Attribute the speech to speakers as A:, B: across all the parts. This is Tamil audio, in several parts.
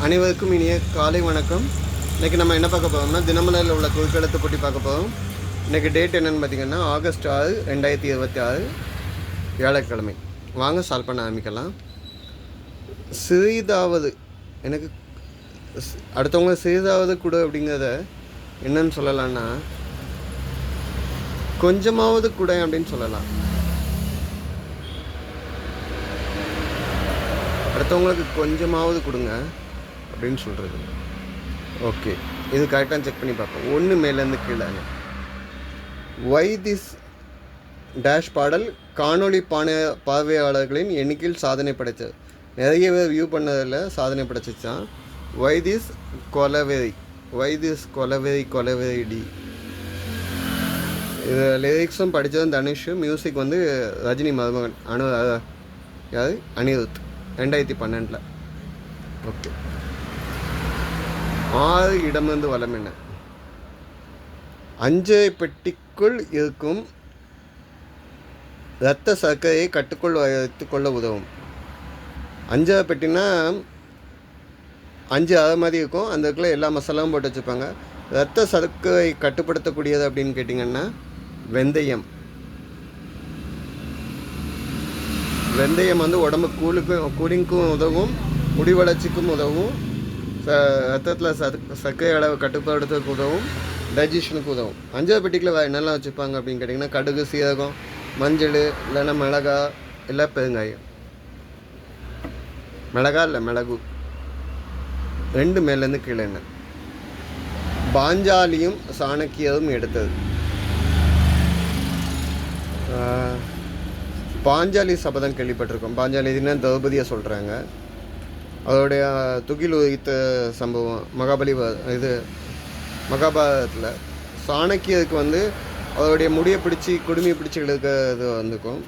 A: அனைவருக்கும் இனிய காலை வணக்கம். இன்றைக்கி நம்ம என்ன பார்க்க போகிறோம்னா, தினமலரில் உள்ள குறுக்கெழுத்து போட்டி பார்க்க போகிறோம். இன்றைக்கி டேட் என்னென்னு பார்த்திங்கன்னா ஆகஸ்ட் 6, 2026 வியாழக்கிழமை. வாங்க சால்வ் பண்ண ஆரம்பிக்கலாம். சிறிதாவது எனக்கு அடுத்தவங்க சிறிதாவது கொடு அப்படிங்கிறத என்னன்னு சொல்லலான்னா, கொஞ்சமாவது கூட அப்படின்னு சொல்லலாம். அடுத்தவங்களுக்கு கொஞ்சமாவது கொடுங்க அப்படின்னு சொல்கிறது. ஓகே, இது கரெக்டாக செக் பண்ணி பார்ப்போம். ஒன்று மேலேருந்து கீழே. வை திஸ் டேஷ் பாடல் காணொளி பார்வையாளர்களின் எண்ணிக்கையில் சாதனை படைத்தது. நிறைய பேர் வியூ பண்ணதில் சாதனை படைச்சிச்சான். Why this Kolaveri, why this Kolaveri Di. இது லிரிக்ஸும் படித்ததும் தனுஷ், மியூசிக் வந்து ரஜினி மருமகன் யார் அனிருத் 2012. ஓகே, 6 இடமிருந்து வலம் என்ன? அஞ்சரை பெட்டிக்குள் இருக்கும் இரத்த சர்க்கரையை கட்டுக்குள் வைத்துக்கொள்ள உதவும். அஞ்சரை பெட்டினா 5 அரை மாதிரி இருக்கும். அந்த இடத்துல எல்லா மசாலாவும் போட்டு வச்சுருப்பாங்க. இரத்த சர்க்கரை கட்டுப்படுத்தக்கூடியது அப்படின்னு கேட்டிங்கன்னா வெந்தயம். வெந்தயம் வந்து உடம்பு கூலிங்க்கும் உதவும், முடி வளர்ச்சிக்கும் உதவும், ரத்தத்தில் சர்க்கரை அளவு கட்டுப்படுத்துறதுக்கு உதவும், டைஜஷனுக்கு உதவும். அஞ்சாவது பெட்டிக்கில் என்னெல்லாம் வச்சுருப்பாங்க அப்படின்னு கேட்டிங்கன்னா கடுகு, சீரகம், மஞ்சள், இல்லைன்னா மிளகா, இல்லை பெருங்காயம். மிளகா இல்லை மிளகு. 2 மேலேருந்து கீழே என்ன? பாஞ்சாலியும் சாணக்கியரும் எடுத்தது. பாஞ்சாலி சபதம் கேள்விப்பட்டிருக்கோம். பாஞ்சாலின்னா திரௌபதியை சொல்கிறாங்க. அதோடைய துகில் உயிர்த்த சம்பவம் மகாபாரதத்தில். சாணக்கியருக்கு வந்து அதோடைய முடியை குடுமையை பிடிச்சி இழுக்கிறது வந்துக்கும்.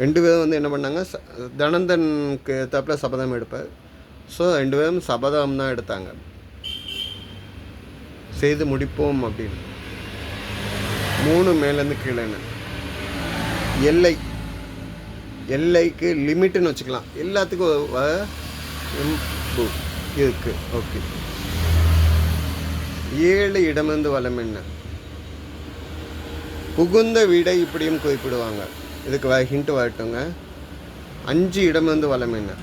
A: 2 பேரும் வந்து என்ன பண்ணாங்க, தனந்தனுக்கு தப்பில் சபதம் எடுப்பார். ஸோ 2 பேரும் சபதம் தான் எடுத்தாங்க, செய்து முடிப்போம் அப்படின்னு. 3 மேலேருந்து கீழே என்ன? எல்லைக்கு லிமிட்டுன்னு வச்சுக்கலாம். எல்லாத்துக்கும் இருக்கு. ஓகே, 7 இடமிருந்து வலம் என்ன? புகுந்த வீடை இப்படியும் குறிப்பிடுவாங்க. இதுக்கு ஹிண்ட் வரட்டுங்க. 5 இடமிருந்து வலம் என்ன?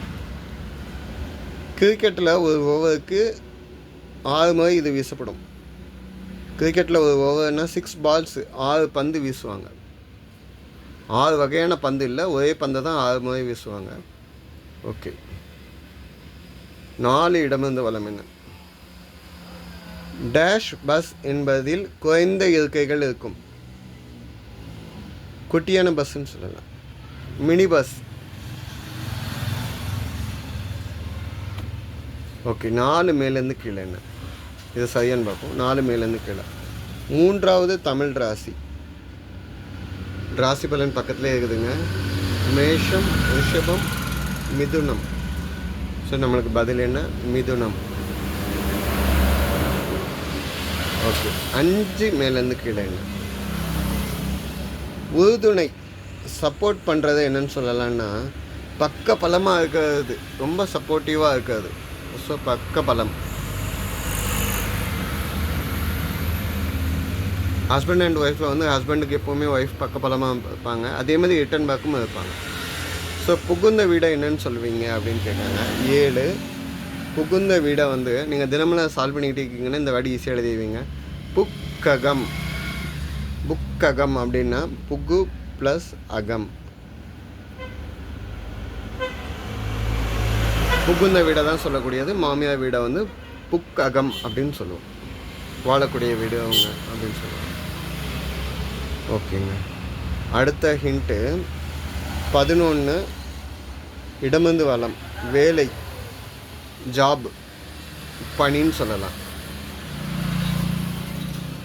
A: கிரிக்கெட்டில் ஒரு ஓவருக்கு 6 முறை இது வீசப்படும். கிரிக்கெட்டில் ஒரு ஓவர்னால் 6 பால்ஸ், 6 பந்து வீசுவாங்க. 6 வகையான பந்து இல்லை, ஒரே பந்தை தான் 6 முறை வீசுவாங்க. ஓகே, 4 இடமிருந்து வலம் என்ன? டேஷ் பஸ் என்பதில் குறைந்த இருக்கைகள் இருக்கும். குட்டியான பஸ்ன்னு சொல்லலாம், மினி பஸ். ஓகே, 4 மேலேருந்து கீழே என்ன? இது சரியான்னு பார்ப்போம். 4 மேலேருந்து கீழே. 3வது தமிழ் ராசி. ராசி பலன் பக்கத்துலேயே இருக்குதுங்க. மேஷம், ரிஷபம், மிதுனம். ஸோ நம்மளுக்கு பதில் என்ன? மிதுனம். ஓகே, 5 மேலேருந்து கீழே என்ன? உறுதுணை, சப்போர்ட் பண்ணுறது என்னன்னு சொல்லலான்னா பக்க பலமாக இருக்கிறது, ரொம்ப சப்போர்ட்டிவாக இருக்காது. ஸோ பக்க பலம். ஹஸ்பண்ட் அண்ட் ஒய்ஃபில் வந்து ஹஸ்பண்டுக்கு எப்போவுமே ஒய்ஃப் பக்கபலமாக இருப்பாங்க. அதே மாதிரி ரிட்டன் பேக்கும் இருப்பாங்க. ஸோ புகுந்த வீடை என்னன்னு சொல்லுவீங்க அப்படின்னு கேட்டாங்க. 7 புகுந்த வீடை வந்து நீங்கள் தினமெல்லாம் சால்வ் பண்ணிக்கிட்டே இருக்கீங்கன்னா இந்த வாடி ஈஸியாக எழுதிவீங்க. புக்ககம். புக்ககம் அப்படின்னா புகு ப்ளஸ் அகம். புகுந்த வீடை தான் சொல்லக்கூடியது. மாமியார் வீடை வந்து புக்ககம் அப்படின்னு சொல்லுவோம். வாழக்கூடிய வீடு அவங்க அப்படின்னு சொல்லுவாங்க. ஓகேங்க, அடுத்த ஹிண்ட்டு 11 இடமிருந்து வலம். வேலை, ஜாப், பணின்னு சொல்லலாம்.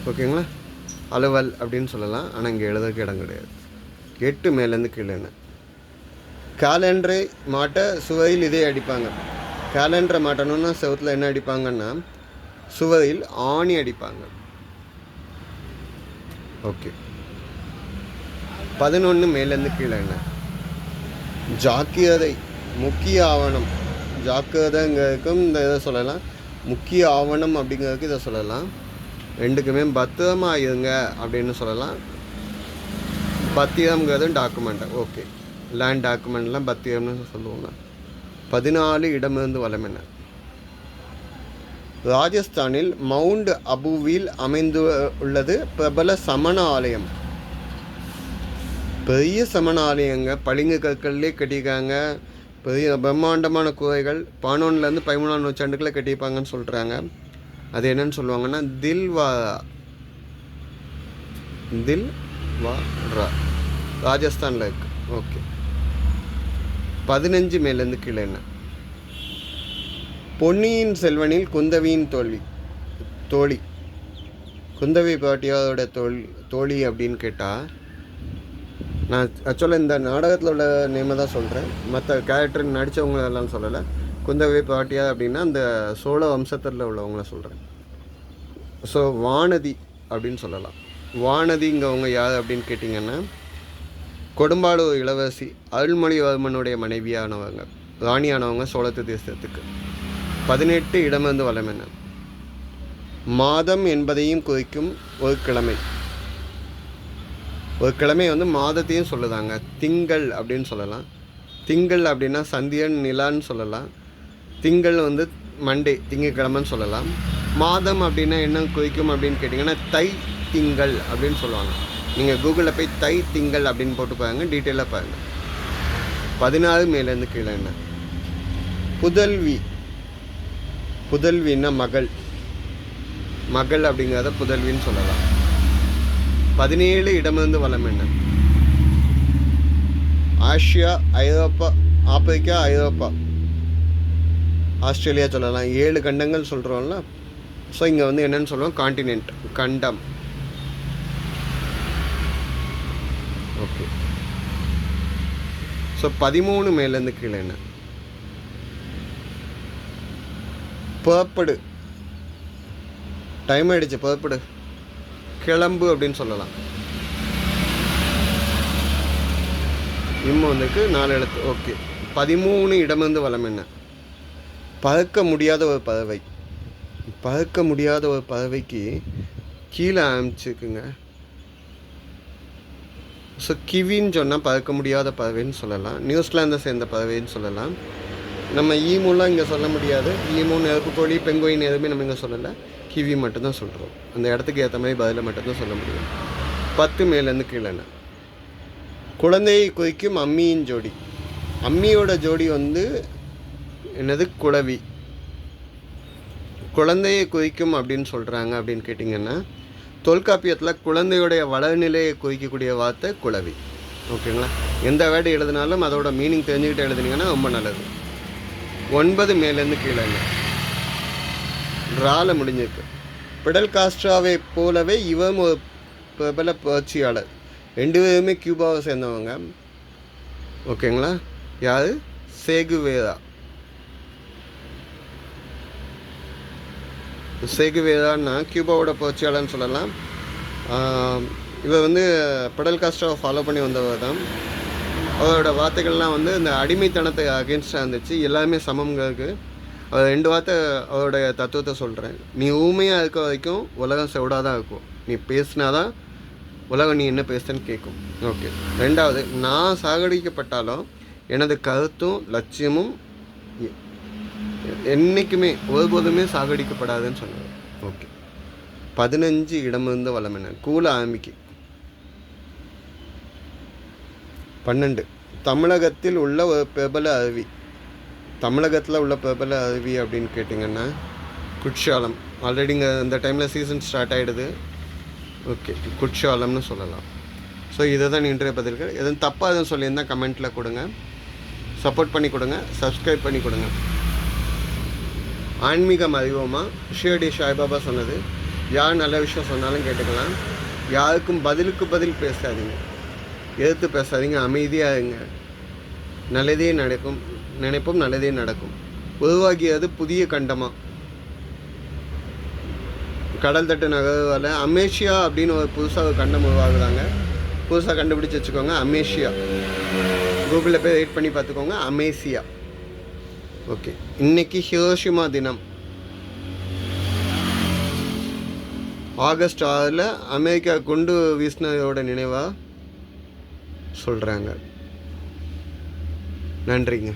A: ஓகேங்களா, அலுவல் அப்படின்னு சொல்லலாம். ஆனால் இங்கே எழுதுறதுக்கு இடம் கிடையாது. 8 மேலேருந்து கீழே என்ன? கேலண்டரை மாட்ட சுவரில் இதே அடிப்பாங்க. கேலண்டரை மாட்டணும்னா செவத்தில் என்ன அடிப்பாங்கன்னா சுவரில் ஆணி அடிப்பாங்க. ஓகே, 11 மேலேருந்து கீழே என்ன? ஜாக்கிரதை, முக்கிய ஆவணம், ஜாக்கிரதைங்கிறதுக்கும் இந்த இதை சொல்லலாம், முக்கிய ஆவணம் அப்படிங்கிறதுக்கு இதை சொல்லலாம். ரெண்டுக்குமே பத்திரமாக இருங்க அப்படின்னு சொல்லலாம். பத்திரம்ங்கிறது டாக்குமெண்ட். ஓகே, லேண்ட் டாக்குமெண்ட்லாம் பத்திரம்னு சொல்லுவாங்க. 14 இடமிருந்து வலம் என்ன? ராஜஸ்தானில் மவுண்ட் அபுவில் அமைந்துள்ளது பிரபல சமண ஆலயம். பெரிய சமண ஆலயங்க, பளிங்கு கற்கள்லேயே கட்டியிருக்காங்க. பெரிய பிரம்மாண்டமான கூரைகள் 11லேருந்து 13ஆம் நூற்றாண்டுக்குள்ளே கட்டியிருப்பாங்கன்னு சொல்கிறாங்க. அது என்னன்னு சொல்லுவாங்கன்னா தில்வாரா ராஜஸ்தானில் இருக்கு. ஓகே, 15 மேலேருந்து கீழே என்ன? பொன்னியின் செல்வனில் குந்தவியின் தோழி குந்தவி பாட்டியாரோட தோழி அப்படின்னு கேட்டால், நான் ஆக்சுவலாக இந்த நாடகத்தில் உள்ள நேமை தான் சொல்கிறேன், மற்ற கேரக்டர் நடித்தவங்களெல்லாம் சொல்லலை. குந்தவி பாட்டியா அப்படின்னா அந்த சோழ வம்சத்தில் உள்ளவங்கள சொல்கிறேன். ஸோ வானதி அப்படின்னு சொல்லலாம். வானதிங்கவங்க யார் அப்படின்னு கேட்டிங்கன்னா, கொடும்பாளூர் இளவரசி அருள்மொழிவர்மனுடைய மனைவியானவங்க, ராணியானவங்க சோழத்து தேசத்துக்கு. 18 இடமிருந்து வலம் என்ன? மாதம் என்பதையும் குறிக்கும் ஒரு கிழமை. ஒரு கிழமை வந்து மாதத்தையும் சொல்லுதாங்க. திங்கள் அப்படின்னு சொல்லலாம். திங்கள் அப்படின்னா சந்தியன் நிலான்னு சொல்லலாம். திங்கள் வந்து மண்டே, திங்கக்கிழமைன்னு சொல்லலாம். மாதம் அப்படின்னா என்ன குறிக்கும் அப்படின்னு கேட்டிங்கன்னா, தை திங்கள் அப்படின்னு சொல்லுவாங்க. நீங்கள் கூகுளில் போய் தை திங்கள் அப்படின்னு போட்டு பாருங்க, டீட்டெயிலாக பாருங்கள். 14 மேலேருந்து கீழே என்ன? புதல்வின்னா மகள் அப்படிங்கிறத புதல்வின்னு சொல்லலாம். 17 இடமிருந்து வலம் என்ன? ஆசியா, ஐரோப்பா, ஆப்பிரிக்கா, ஐரோப்பா, ஆஸ்திரேலியா சொல்லலாம். 7 கண்டங்கள் சொல்கிறோம்ல. ஸோ இங்கே வந்து என்னென்னு சொல்லுவோம்? காண்டினென்ட், கண்டம். ஓகே, ஸோ 13 மேலேருந்து கீழே என்ன? புறப்படு, டைம் ஆகிடுச்சு, புறப்படு, கிளம்பு அப்படின்னு சொல்லலாம். வந்துக்கு 4 எழுத்து. ஓகே, 13 இடமிருந்து வலம் என்ன? பறக்க முடியாத ஒரு பறவை. பறக்க முடியாத ஒரு பறவைக்கு கீழே ஆரம்பிச்சுக்குங்க. ஸோ கிவின்னு சொன்னால் பறக்க முடியாத பறவைன்னு சொல்லலாம். நியூசிலாந்தை சேர்ந்த பறவைன்னு சொல்லலாம். நம்ம ஈமுலாம் இங்கே சொல்ல முடியாது. ஈமு, நெருப்புக்கோழி, பெங்குயின் எதுவுமே நம்ம இங்கே சொல்லலை. கிவி மட்டும்தான் சொல்கிறோம். அந்த இடத்துக்கு ஏற்ற மாதிரி பதிலை மட்டும்தான் சொல்ல முடியும். 10 மேலேருந்து கீழே. குழந்தையை குறிக்கும் அம்மியின் ஜோடி. அம்மியோட ஜோடி வந்து என்னது? குளவி. குழந்தையை குறிக்கும் அப்படின்னு சொல்கிறாங்க அப்படின்னு கேட்டிங்கன்னா, தொல்காப்பியத்தில் குழந்தையுடைய வளர்நிலையை குறிக்கக்கூடிய வார்த்தை குளவி. ஓகேங்களா? எந்த வேர்டு எழுதினாலும் அதோட மீனிங் தெரிஞ்சுக்கிட்டு எழுதுனீங்கன்னா ரொம்ப நல்லது. 9 மேலேருந்து கீழே. ரால முடிஞ்சிருக்கு. பிடல் காஸ்ட்ராவை போலவே இவரும் ஒரு பிரபல புரட்சியாளர். 2 பேருமே கியூபாவை சேர்ந்தவங்க. ஓகேங்களா? யார்? சேகுவேரான்னா கியூபாவோட புரட்சியாளர்னு சொல்லலாம். இவர் வந்து பிடல் காஸ்ட்ராவை ஃபாலோ பண்ணி வந்தவர் தான். அவரோட வார்த்தைகள்லாம் வந்து இந்த அடிமைத்தனத்துக்கு அகேன்ஸ்டாக இருந்துச்சு. எல்லாருமே சமங்கிறதுக்கு அவர் 2 வார்த்தை அவருடைய தத்துவத்தை சொல்கிறேன். நீ ஊமையாக இருக்க வரைக்கும் உலகம் செவிடாக தான் இருக்கும். நீ பேசினாதான் உலகம் நீ என்ன பேசுன்னு கேட்கும். ஓகே. 2வது, நான் சாகடிக்கப்பட்டாலும் எனது கருத்தும் லட்சியமும் என்றைக்குமே ஒருபோதுமே சாகடிக்கப்படாதுன்னு சொன்னார். ஓகே. 15 இடமிருந்து வலம் என்ன? கூல ஆரம்பிக்கு. 12, தமிழகத்தில் உள்ள ஒரு பிரபல அருவி. தமிழகத்தில் உள்ள பிரபல அருவி அப்படின்னு கேட்டிங்கன்னா குற்றாலம். ஆல்ரெடி இங்கே இந்த டைமில் சீசன் ஸ்டார்ட் ஆகிடுது. ஓகே, குற்றாலம்னு சொல்லலாம். ஸோ இதை தான் இன்றைய பதில்கள். எதுவும் தப்பாக எதுவும் சொல்லியிருந்தால் கமெண்ட்டில் கொடுங்க. சப்போர்ட் பண்ணி கொடுங்க, சப்ஸ்கிரைப் பண்ணி கொடுங்க. ஆன்மீகம் அறிவோமா? ஷிரடி சாய்பாபா சொன்னது, யார் நல்ல விஷயம் சொன்னாலும் கேட்டுக்கலாம். யாருக்கும் பதிலுக்கு பதில் பேசாதீங்க, எதிர்த்து பேசாதீங்க, அமைதியாக இருங்க. நல்லதே நடக்கும் நினைப்போம், நல்லதே நடக்கும். உருவாகியது புதிய கண்டமாக கடல் தட்டு நகர்வால் அமேசியா அப்படின்னு ஒரு புதுசாக ஒரு கண்டம் உருவாகுறாங்க. புதுசாக கண்டுபிடிச்சி வச்சுக்கோங்க, அமேசியா. கூகுளில் போய் வெயிட் பண்ணி பார்த்துக்கோங்க, அமேசியா. ஓகே, இன்னைக்கு ஹிரோஷிமா தினம். ஆகஸ்ட் 6 அமெரிக்கா குண்டு வீசினதோட நினைவாக சொல்கிறாங்க. நன்றிங்க.